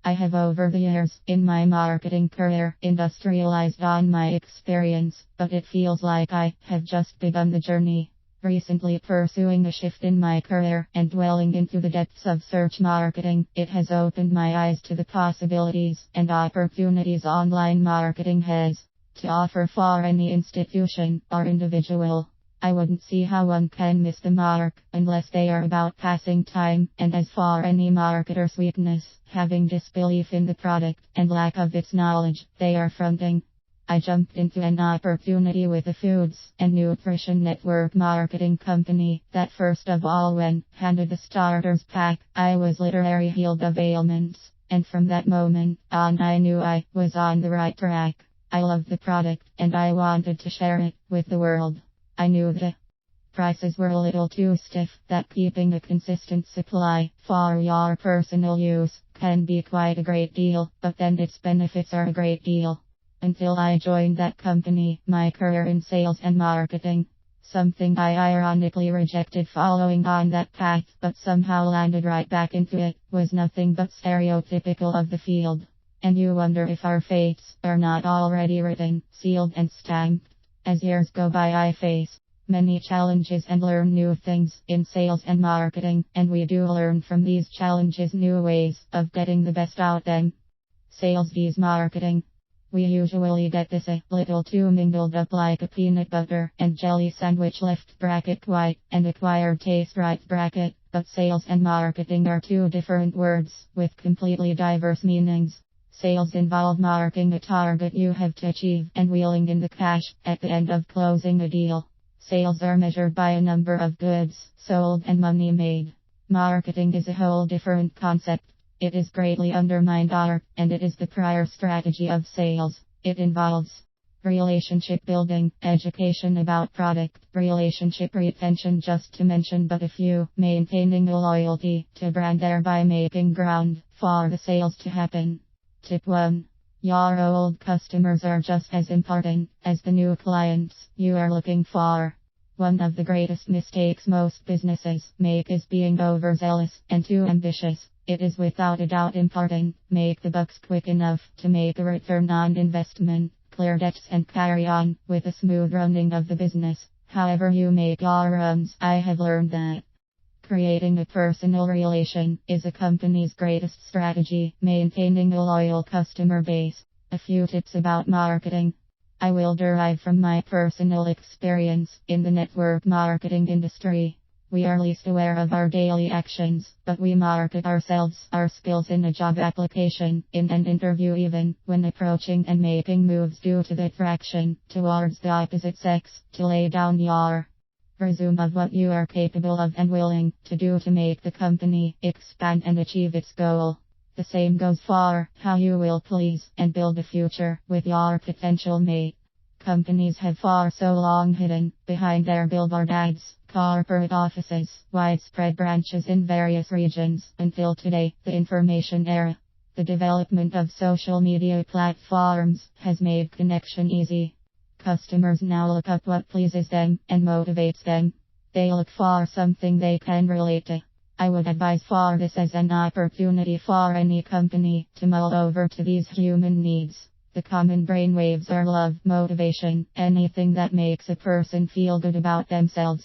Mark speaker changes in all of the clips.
Speaker 1: I have over the years in my marketing career industrialized on my experience, but it feels like I have just begun the journey. Recently pursuing a shift in my career and dwelling into the depths of search marketing, it has opened my eyes to the possibilities and opportunities online marketing has to offer for any institution or individual. I wouldn't see how one can miss the mark unless they are about passing time, and as for any marketer's weakness, having disbelief in the product and lack of its knowledge they are fronting. I jumped into an opportunity with a foods and nutrition network marketing company that first of all when handed the starters pack, I was literally healed of ailments, and from that moment on I knew I was on the right track. I loved the product and I wanted to share it with the world. I knew the prices were a little too stiff, that keeping a consistent supply for your personal use can be quite a great deal, but then its benefits are a great deal. Until I joined that company, my career in sales and marketing, something I ironically rejected following on that path, but somehow landed right back into it, was nothing but stereotypical of the field. And you wonder if our fates are not already written, sealed and stamped. As years go by I face many challenges and learn new things in sales and marketing, and we do learn from these challenges new ways of getting the best out them. Sales vs marketing. We usually get this a little too mingled up like a peanut butter and jelly sandwich left bracket quite and acquired taste right bracket, but sales and marketing are two different words with completely diverse meanings. Sales involve marking a target you have to achieve and wheeling in the cash at the end of closing a deal. Sales are measured by a number of goods sold and money made. Marketing is a whole different concept. It is greatly undermined and it is the prior strategy of sales. It involves relationship building, education about product, relationship retention just to mention but a few, maintaining a loyalty to brand thereby making ground for the sales to happen. Tip 1. Your old customers are just as important as the new clients you are looking for. One of the greatest mistakes most businesses make is being overzealous and too ambitious. It is without a doubt important, make the bucks quick enough to make a return on investment, clear debts and carry on with a smooth running of the business. However you make your runs, I have learned that creating a personal relation is a company's greatest strategy, maintaining a loyal customer base. A few tips about marketing. I will derive from my personal experience in the network marketing industry. We are least aware of our daily actions, but we market ourselves, our skills in a job application, in an interview even, when approaching and making moves due to the attraction towards the opposite sex, to lay down your resume of what you are capable of and willing to do to make the company expand and achieve its goal. The same goes for how you will please and build a future with your potential mate. Companies have for so long hidden behind their billboard ads, corporate offices, widespread branches in various regions, until today, the information era. The development of social media platforms has made connection easy. Customers now look up what pleases them and motivates them. They look for something they can relate to. I would advise for this as an opportunity for any company to mull over to these human needs. The common brainwaves are love, motivation, anything that makes a person feel good about themselves,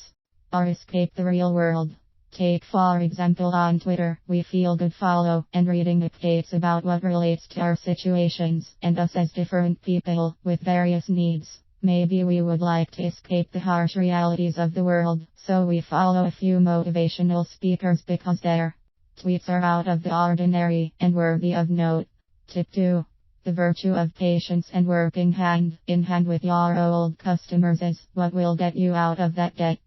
Speaker 1: or escape the real world. Take for example on Twitter, we feel good follow and reading updates about what relates to our situations and us as different people with various needs. Maybe we would like to escape the harsh realities of the world, so we follow a few motivational speakers because their tweets are out of the ordinary and worthy of note. Tip 2. The virtue of patience and working hand in hand with your old customers is what will get you out of that debt.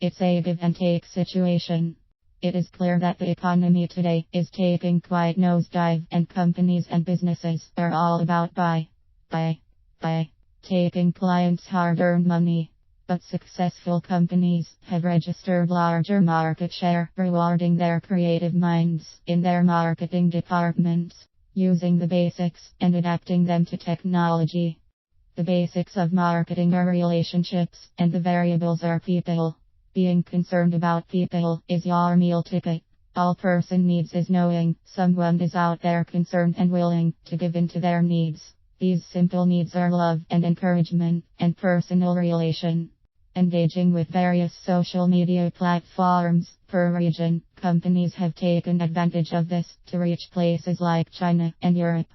Speaker 1: It's a give and take situation. It is clear that the economy today is taking quite nosedive and companies and businesses are all about buy, taking clients' hard-earned money. But successful companies have registered larger market share, rewarding their creative minds in their marketing departments, using the basics and adapting them to technology. The basics of marketing are relationships, and the variables are people. Being concerned about people is your meal ticket. All person needs is knowing someone is out there concerned and willing to give in to their needs. These simple needs are love and encouragement and personal relation. Engaging with various social media platforms per region, companies have taken advantage of this to reach places like China and Europe.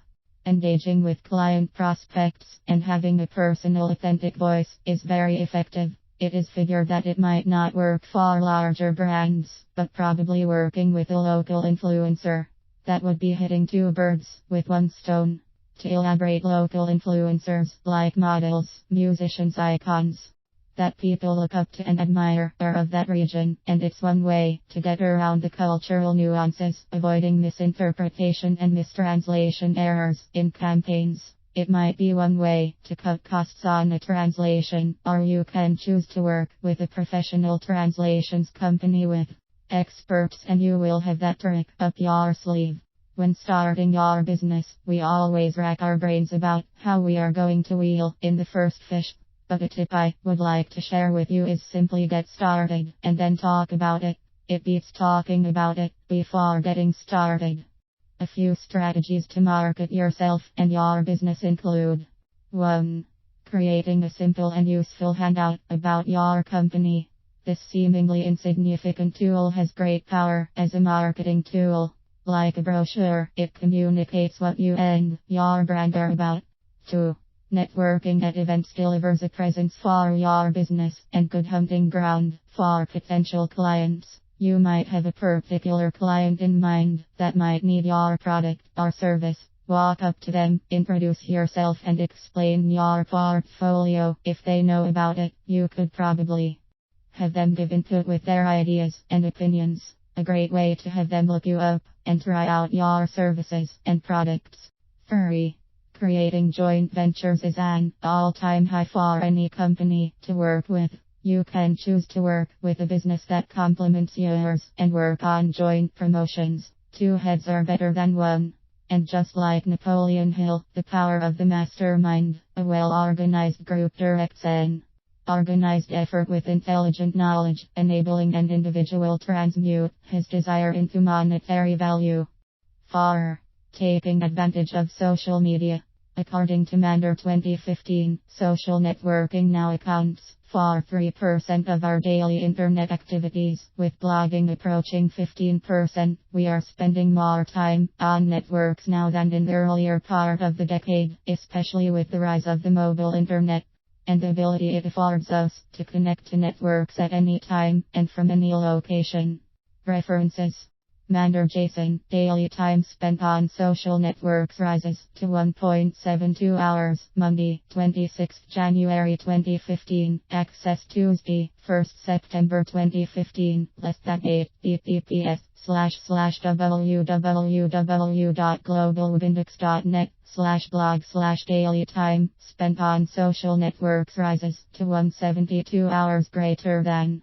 Speaker 1: Engaging with client prospects and having a personal authentic voice is very effective. It is figured that it might not work for larger brands, but probably working with a local influencer. That would be hitting two birds with one stone. To elaborate, local influencers, like models, musicians, icons that people look up to and admire, are of that region, and it's one way to get around the cultural nuances, avoiding misinterpretation and mistranslation errors in campaigns. It might be one way to cut costs on a translation, or you can choose to work with a professional translations company with experts, and you will have that trick up your sleeve. When starting your business, we always rack our brains about how we are going to reel in the first fish. But a tip I would like to share with you is simply get started and then talk about it. It beats talking about it before getting started. A few strategies to market yourself and your business include: 1. Creating a simple and useful handout about your company. This seemingly insignificant tool has great power as a marketing tool. Like a brochure, it communicates what you and your brand are about. 2. Networking at events delivers a presence for your business and good hunting ground for potential clients. You might have a particular client in mind that might need your product or service. Walk up to them, introduce yourself, and explain your portfolio. If they know about it, you could probably have them give input with their ideas and opinions. A great way to have them look you up and try out your services and products. 3. Creating joint ventures is an all-time high for any company to work with. You can choose to work with a business that complements yours and work on joint promotions. Two heads are better than one. And just like Napoleon Hill, the power of the mastermind, a well-organized group directs an organized effort with intelligent knowledge, enabling an individual transmute his desire into monetary value. 4. Taking advantage of social media. According to Mander 2015, social networking now accounts for 3% of our daily internet activities, with blogging approaching 15%. We are spending more time on networks now than in the earlier part of the decade, especially with the rise of the mobile internet and the ability it affords us to connect to networks at any time and from any location. References: Mander Jason, daily time spent on social networks rises to 1.72 hours, Monday, 26 January 2015, access Tuesday, 1 September 2015, less than 8, https://www.globalwebindex.net/blog/daily time spent on social networks rises to 172 hours, greater than